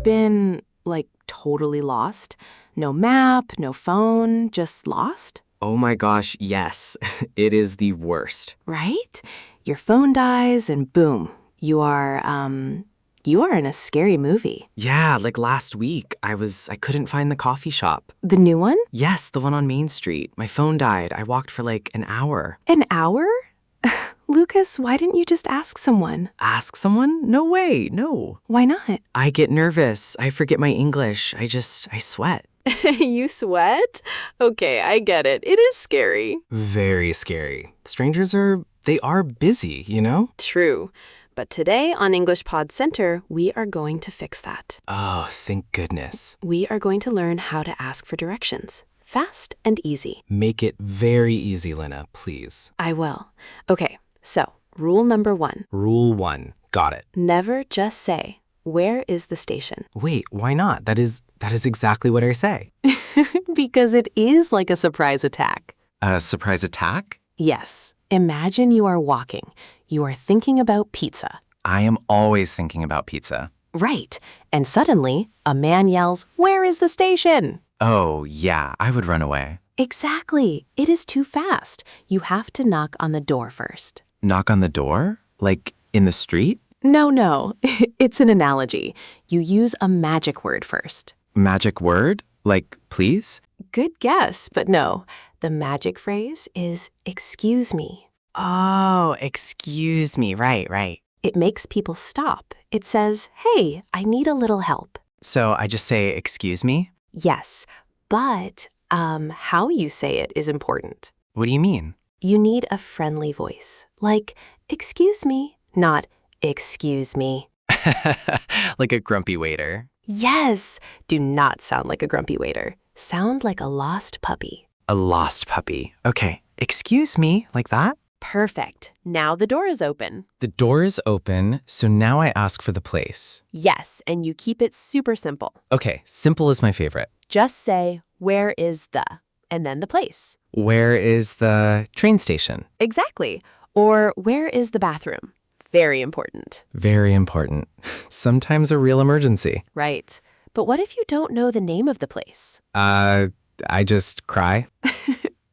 been, like, totally lost? No map, no phone, just lost? Oh my gosh, yes. It is the worst. Right? Your phone dies and boom, you are in a scary movie. Yeah, like last week, I couldn't find the coffee shop. The new one? Yes, the one on Main Street. My phone died. I walked for like an hour. An hour? Lucas, why didn't you just ask someone? Ask someone? No way, no. Why not? I get nervous. I forget my English. I sweat. You sweat? Okay, I get it. It is scary. Very scary. Strangers they are busy, you know? True. But today on English Pod Center, we are going to fix that. Oh, thank goodness. We are going to learn how to ask for directions. Fast and easy. Make it very easy, Lena, please. I will. Okay, so rule number 1. Rule 1. Got it. Never just say, "Where is the station?" Wait, why not? That is exactly what I say. Because it is like a surprise attack. A surprise attack? Yes. Imagine you are walking. You are thinking about pizza. I am always thinking about pizza. Right. And suddenly, a man yells, "Where is the station?" Oh, yeah, I would run away. Exactly. It is too fast. You have to knock on the door first. Knock on the door? Like in the street? No. It's an analogy. You use a magic word first. Magic word? Like please? Good guess, but no. The magic phrase is "excuse me." Oh, excuse me. Right. It makes people stop. It says, "Hey, I need a little help." So I just say, excuse me? Yes, but how you say it is important. What do you mean? You need a friendly voice, like, "Excuse me," not "excuse me." Like a grumpy waiter. Yes, do not sound like a grumpy waiter. Sound like a lost puppy. A lost puppy. Okay, excuse me, like that? Perfect. Now the door is open. The door is open, so now I ask for the place. Yes, and you keep it super simple. Okay, simple is my favorite. Just say, "Where is the," and then the place. Where is the train station? Exactly. Or "Where is the bathroom?" Very important. Very important. Sometimes a real emergency. Right. But what if you don't know the name of the place? I just cry.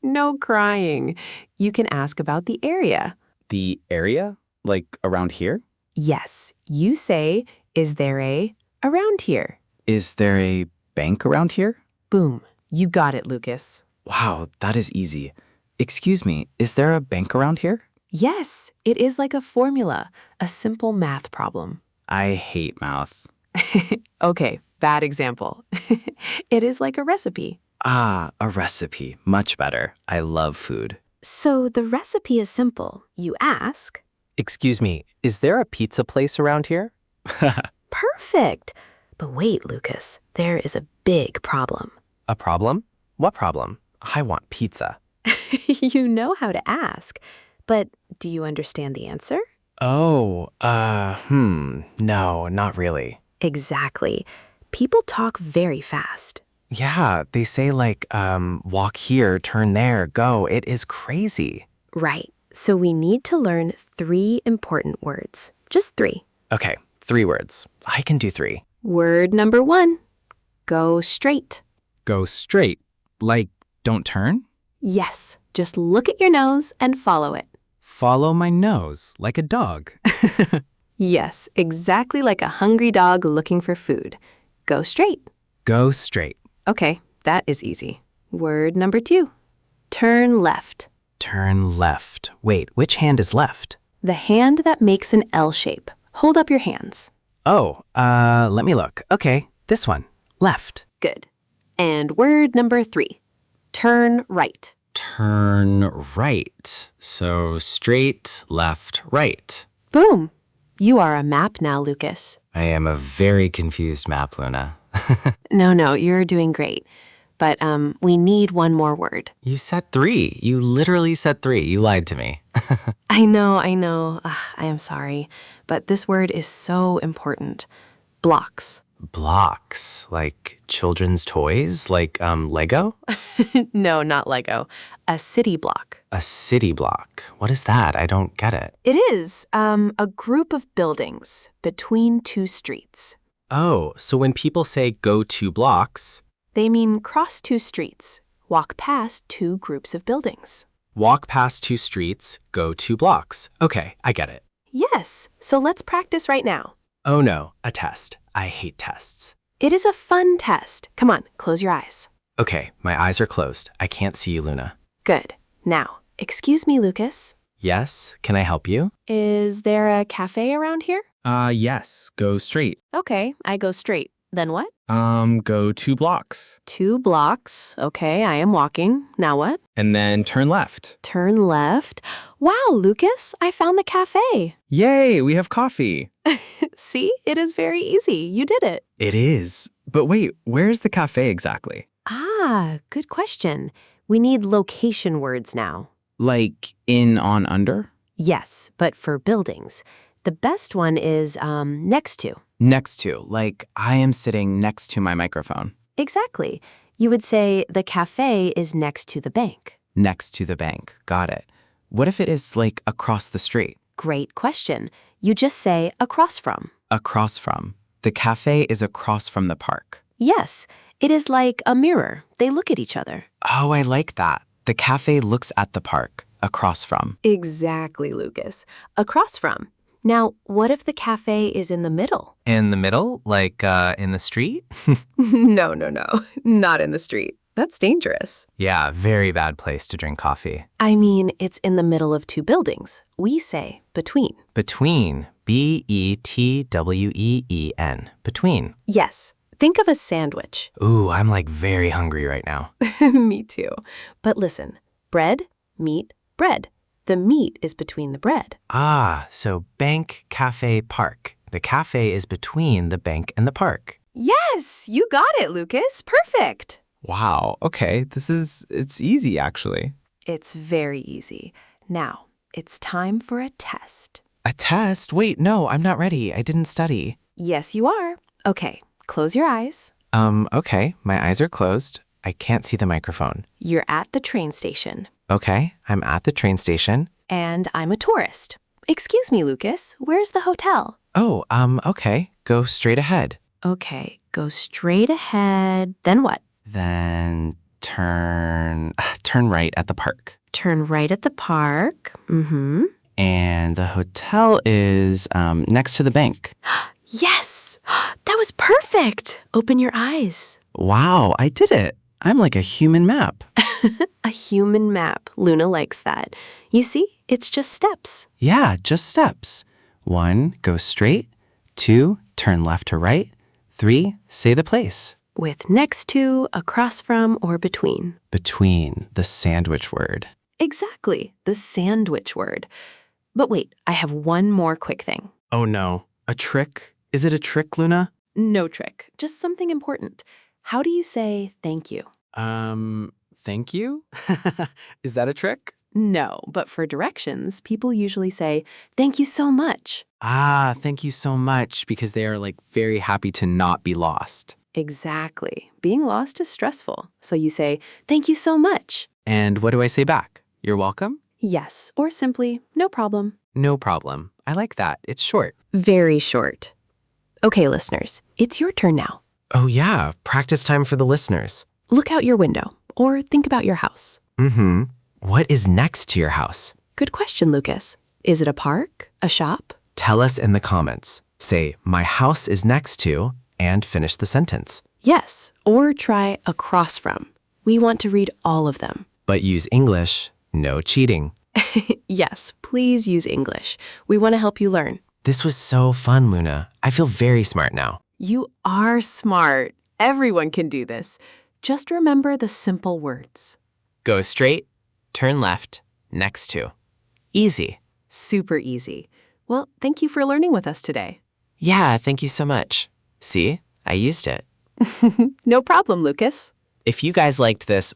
No crying. You can ask about the area. The area? Like around here? Yes. You say, "Is there a around here?" Is there a bank around here? Boom. You got it, Lucas. Wow, that is easy. Excuse me, is there a bank around here? Yes, it is like a formula, a simple math problem. I hate math. Okay, bad example. It is like a recipe. Ah, a recipe. Much better. I love food. So the recipe is simple. You ask. Excuse me, is there a pizza place around here? Perfect. But wait, Lucas, there is a big problem. A problem? What problem? I want pizza. You know how to ask, but do you understand the answer? Oh, no, not really. Exactly. People talk very fast. Yeah, they say like, walk here, turn there, go. It is crazy. Right. So we need to learn 3 important words. Just 3. Okay, 3 words. I can do 3. Word number 1. Go straight. Go straight. Like, don't turn? Yes. Just look at your nose and follow it. Follow my nose, like a dog. Yes, exactly like a hungry dog looking for food. Go straight. Go straight. Okay, that is easy. Word number 2. Turn left. Turn left. Wait, which hand is left? The hand that makes an L shape. Hold up your hands. Oh, let me look. Okay, this one. Left. Good. And word number 3. Turn right. Turn right. So straight, left, right. Boom. You are a map now, Lucas. I am a very confused map, Luna. No, you're doing great. But we need one more word. You said 3. You literally said 3. You lied to me. I know. Ugh, I am sorry. But this word is so important. Blocks. Blocks. Like children's toys? Like Lego? No, not Lego. A city block. A city block. What is that? I don't get it. It is a group of buildings between 2 streets. Oh, so when people say go 2 blocks, They mean cross 2 streets, walk past 2 groups of buildings. walk past 2 streets, go 2 blocks. Okay, I get it. Yes, so let's practice right now. Oh no, a test. I hate tests. It is a fun test. Come on, close your eyes. Okay, my eyes are closed. I can't see you, Luna. Good. Now, excuse me, Lucas. Yes, can I help you? Is there a cafe around here? Yes, go straight. Okay, I go straight. Then what? Go 2 blocks. 2 blocks. Okay, I am walking. Now what? And then turn left. Turn left. Wow, Lucas, I found the cafe. Yay, we have coffee. See, it is very easy. You did it. It is. But wait, where's the cafe exactly? Ah, good question. We need location words now. Like in, on, under? Yes, but for buildings. The best one is next to. Next to, like I am sitting next to my microphone. Exactly. You would say the cafe is next to the bank. Next to the bank. Got it. What if it is like across the street? Great question. You just say across from. Across from. The cafe is across from the park. Yes, it is like a mirror. They look at each other. Oh, I like that. The cafe looks at the park. Across from. Exactly, Lucas. Across from. Now, what if the cafe is in the middle? In the middle, like in the street? No, not in the street. That's dangerous. Yeah, very bad place to drink coffee. I mean, it's in the middle of 2 buildings. We say between. Between, B-E-T-W-E-E-N, between. Yes. Think of a sandwich. Ooh, I'm like very hungry right now. Me too. But listen, bread, meat, bread. The meat is between the bread. Ah, so bank, cafe, park. The cafe is between the bank and the park. Yes, you got it, Lucas. Perfect. Wow, okay, it's easy actually. It's very easy. Now, it's time for a test. A test? Wait, no, I'm not ready. I didn't study. Yes, you are. Okay, close your eyes. Okay, my eyes are closed. I can't see the microphone. You're at the train station, Okay, I'm at the train station. and I'm a tourist. Excuse me, Lucas, where's the hotel? Oh, okay, go straight ahead. Okay, go straight ahead. Then what? Then turn right at the park. Turn right at the park. Mm-hmm. And the hotel is next to the bank. Yes! That was perfect! Open your eyes. Wow, I did it. I'm like a human map. A human map. Luna likes that. You see, it's just steps. Yeah, just steps. 1, go straight. 2, turn left to right. 3, say the place. With next to, across from, or between. Between, the sandwich word. Exactly, the sandwich word. But wait, I have one more quick thing. Oh no, a trick? Is it a trick, Luna? No trick, just something important. How do you say thank you? Thank you? Is that a trick? No, but for directions, people usually say, thank you so much. Ah, thank you so much, because they are like very happy to not be lost. Exactly. Being lost is stressful. So you say, thank you so much. And what do I say back? You're welcome? Yes, or simply, no problem. No problem. I like that. It's short. Very short. Okay, listeners, it's your turn now. Oh, yeah. Practice time for the listeners. Look out your window or think about your house. Mm-hmm. What is next to your house? Good question, Lucas. Is it a park? A shop? Tell us in the comments. Say, my house is next to, and finish the sentence. Yes, or try across from. We want to read all of them. But use English. No cheating. Yes, please use English. We want to help you learn. This was so fun, Luna. I feel very smart now. You are smart. Everyone can do this. Just remember the simple words. Go straight, turn left, next to. Easy. Super easy. Well, thank you for learning with us today. Yeah, thank you so much. See, I used it. No problem, Lucas. If you guys liked this,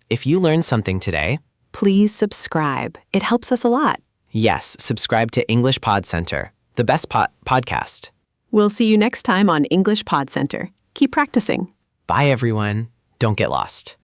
if you learned something today, Please subscribe. It helps us a lot. yes, subscribe to English Pod Center, the best podcast. We'll see you next time on English Pod Center. Keep practicing. Bye, everyone. Don't get lost.